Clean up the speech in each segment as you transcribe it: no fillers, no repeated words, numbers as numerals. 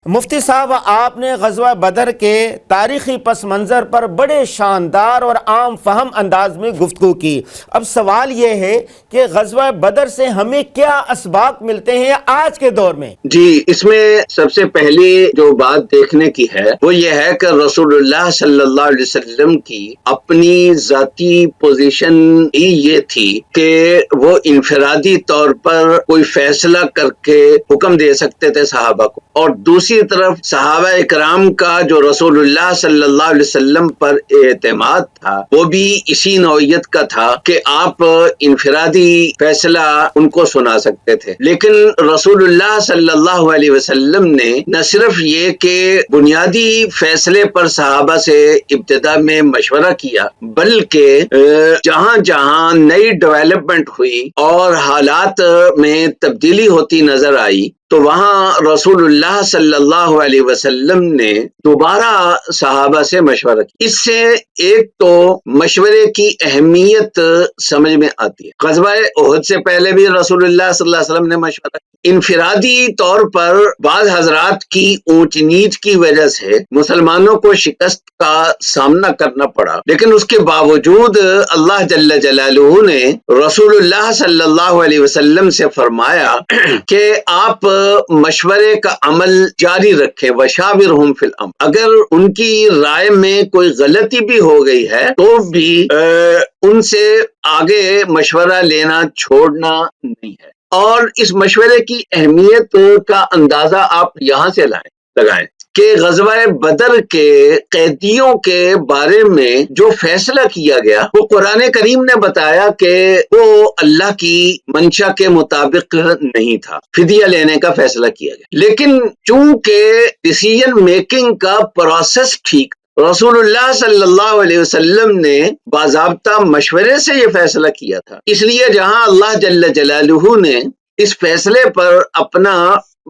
مفتی صاحب، آپ نے غزوہ بدر کے تاریخی پس منظر پر بڑے شاندار اور عام فہم انداز میں گفتگو کی۔ اب سوال یہ ہے کہ غزوہ بدر سے ہمیں کیا اسباق ملتے ہیں آج کے دور میں؟ جی، اس میں سب سے پہلی جو بات دیکھنے کی ہے وہ یہ ہے کہ رسول اللہ صلی اللہ علیہ وسلم کی اپنی ذاتی پوزیشن ہی یہ تھی کہ وہ انفرادی طور پر کوئی فیصلہ کر کے حکم دے سکتے تھے صحابہ کو، اور دوسری طرف صحابہ اکرام کا جو رسول اللہ صلی اللہ علیہ وسلم پر اعتماد تھا وہ بھی اسی نوعیت کا تھا کہ آپ انفرادی فیصلہ ان کو سنا سکتے تھے۔ لیکن رسول اللہ صلی اللہ علیہ وسلم نے نہ صرف یہ کہ بنیادی فیصلے پر صحابہ سے ابتدا میں مشورہ کیا، بلکہ جہاں جہاں نئی ڈیولپمنٹ ہوئی اور حالات میں تبدیلی ہوتی نظر آئی تو وہاں رسول اللہ صلی اللہ علیہ وسلم نے دوبارہ صحابہ سے مشورہ کیا۔ اس سے ایک تو مشورے کی اہمیت سمجھ میں آتی ہے۔ غزوہ احد سے پہلے بھی رسول اللہ صلی اللہ علیہ وسلم نے مشورہ کیا۔ انفرادی طور پر بعض حضرات کی اونچ نیچ کی وجہ سے مسلمانوں کو شکست کا سامنا کرنا پڑا، لیکن اس کے باوجود اللہ جل جلالہ نے رسول اللہ صلی اللہ علیہ وسلم سے فرمایا کہ آپ مشورے کا عمل جاری رکھیں، وشاورہم فی الامر۔ اگر ان کی رائے میں کوئی غلطی بھی ہو گئی ہے تو بھی ان سے آگے مشورہ لینا چھوڑنا نہیں ہے۔ اور اس مشورے کی اہمیت کا اندازہ آپ یہاں سے لگائیں کہ غزوہ بدر کے قیدیوں کے بارے میں جو فیصلہ کیا گیا وہ قرآن کریم نے بتایا کہ وہ اللہ کی منشا کے مطابق نہیں تھا، فدیہ لینے کا فیصلہ کیا گیا، لیکن چونکہ ڈیسیژن میکنگ کا پروسیس ٹھیک، رسول اللہ صلی اللہ علیہ وسلم نے باضابطہ مشورے سے یہ فیصلہ کیا تھا، اس لیے جہاں اللہ جل جلالہ نے اس فیصلے پر اپنا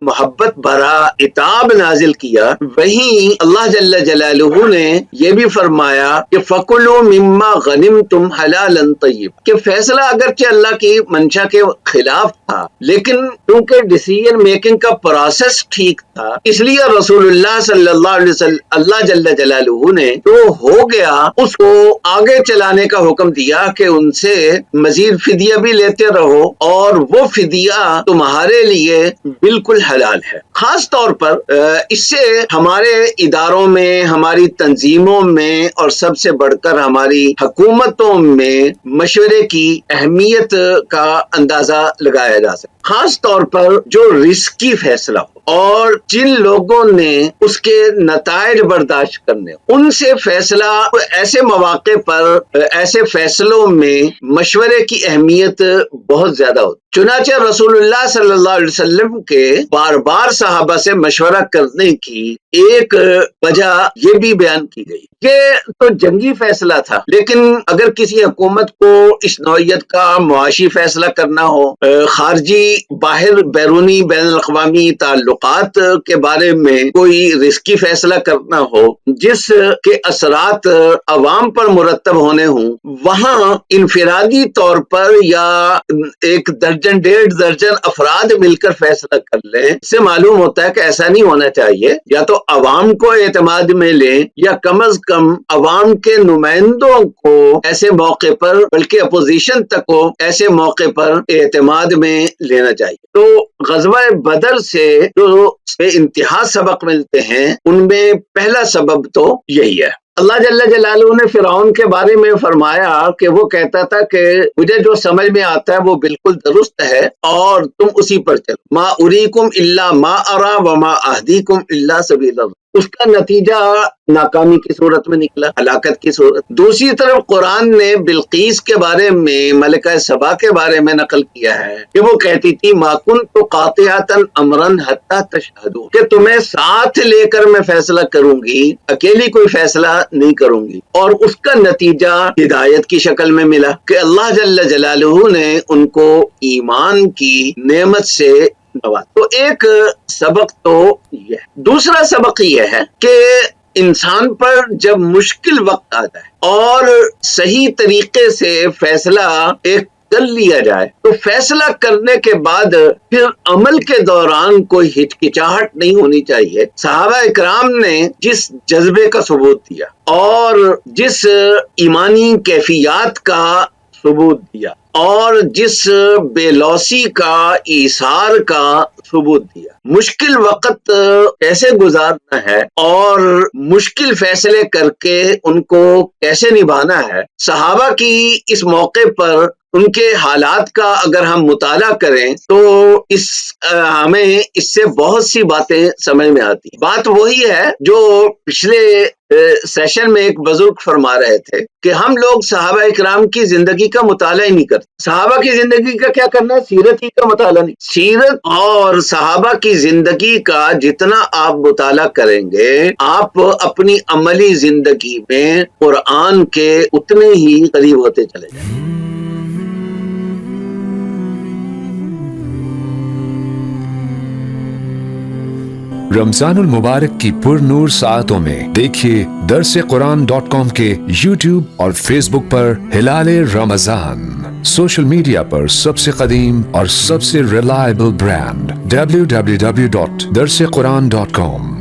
محبت بھرا عتاب نازل کیا، وہیں اللہ جل جلالہ نے یہ بھی فرمایا کہ فَكُلُوا مِمَّا غَنِمْتُمْ حَلَالًا طَيِّبًا، کہ فیصلہ اگرچہ اللہ کی منشا کے خلاف تھا لیکن کیونکہ ڈیسیژن میکنگ کا پروسیس ٹھیک تھا، اس لیے رسول اللہ صلی اللہ علیہ وسلم اللہ جل جلالہ نے جو ہو گیا اس کو آگے چلانے کا حکم دیا کہ ان سے مزید فدیہ بھی لیتے رہو، اور وہ فدیہ تمہارے لیے بالکل حلال ہے۔ خاص طور پر اس سے ہمارے اداروں میں، ہماری تنظیموں میں اور سب سے بڑھ کر ہماری حکومتوں میں مشورے کی اہمیت کا اندازہ لگایا جا سکتا ہے، خاص طور پر جو رسکی فیصلہ ہو اور جن لوگوں نے اس کے نتائج برداشت کرنے ہو، ان سے فیصلہ ایسے مواقع پر ایسے فیصلوں میں مشورے کی اہمیت بہت زیادہ ہوتی۔ چنانچہ رسول اللہ صلی اللہ علیہ وسلم کے بار بار صحابہ سے مشورہ کرنے کی ایک وجہ یہ بھی بیان کی گئی کہ تو جنگی فیصلہ تھا، لیکن اگر کسی حکومت کو اس نوعیت کا معاشی فیصلہ کرنا ہو، خارجی باہر بیرونی بین الاقوامی تعلقات کے بارے میں کوئی رسکی فیصلہ کرنا ہو جس کے اثرات عوام پر مرتب ہونے ہوں، وہاں انفرادی طور پر یا ایک درجن ڈیڑھ درجن افراد مل کر فیصلہ کر لیں، اس سے معلوم ہوتا ہے کہ ایسا نہیں ہونا چاہیے۔ یا تو عوام کو اعتماد میں لیں یا کم از کم عوام کے نمائندوں کو ایسے موقع پر، بلکہ اپوزیشن تک کو ایسے موقع پر اعتماد میں لینا چاہیے۔ تو غزوہ بدر سے جو بے انتہا سبق ملتے ہیں ان میں پہلا سبب تو یہی ہے۔ اللہ جل جلالہ نے فرعون کے بارے میں فرمایا کہ وہ کہتا تھا کہ مجھے جو سمجھ میں آتا ہے وہ بالکل درست ہے اور تم اسی پر چلو، ما اریکم الا ما ارا وما اہدیکم الا سبیل الرشد۔ اس کا نتیجہ ناکامی کی صورت میں نکلا، ہلاکت کی صورت۔ دوسری طرف قرآن نے بلقیس کے بارے میں، ملکہ سبا کے بارے میں نقل کیا ہے کہ وہ کہتی تھی ما کنت قاطعۃ امرا حتی تشہدوا، کہ تمہیں ساتھ لے کر میں فیصلہ کروں گی، اکیلی کوئی فیصلہ نہیں کروں گی۔ اور اس کا نتیجہ ہدایت کی شکل میں ملا کہ اللہ جل جلالہ نے ان کو ایمان کی نعمت سے نواز۔ تو ایک سبق تو یہ ہے۔ دوسرا سبق یہ ہے کہ انسان پر جب مشکل وقت آتا ہے اور صحیح طریقے سے فیصلہ ایک کر لیا جائے تو فیصلہ کرنے کے بعد پھر عمل کے دوران کوئی ہچکچاہٹ نہیں ہونی چاہیے. صحابہ اکرام نے جس جذبے کا ثبوت دیا اور جس ایمانی کیفیات کا ثبوت دیا اور جس بے لوثی کا ایثار کا ثبوت دیا، مشکل وقت کیسے گزارنا ہے اور مشکل فیصلے کر کے ان کو کیسے نبھانا ہے، صحابہ کی اس موقع پر ان کے حالات کا اگر ہم مطالعہ کریں تو ہمیں اس سے بہت سی باتیں سمجھ میں آتی. بات وہی ہے جو پچھلے سیشن میں ایک بزرگ فرما رہے تھے کہ ہم لوگ صحابہ اکرام کی زندگی کا مطالعہ ہی نہیں کرتے. صحابہ کی زندگی کا کیا کرنا ہے؟ سیرت ہی کا مطالعہ نہیں. سیرت اور صحابہ کی زندگی کا جتنا آپ مطالعہ کریں گے آپ اپنی عملی زندگی میں قرآن کے اتنے ہی قریب ہوتے چلے جائیں. رمضان المبارک کی پر نور ساعتوں میں دیکھیے درسقرآن.com کے یوٹیوب اور فیس بک پر ہلال رمضان. سوشل میڈیا پر سب سے قدیم اور سب سے ریلائبل برانڈ www.درسقرآن.com.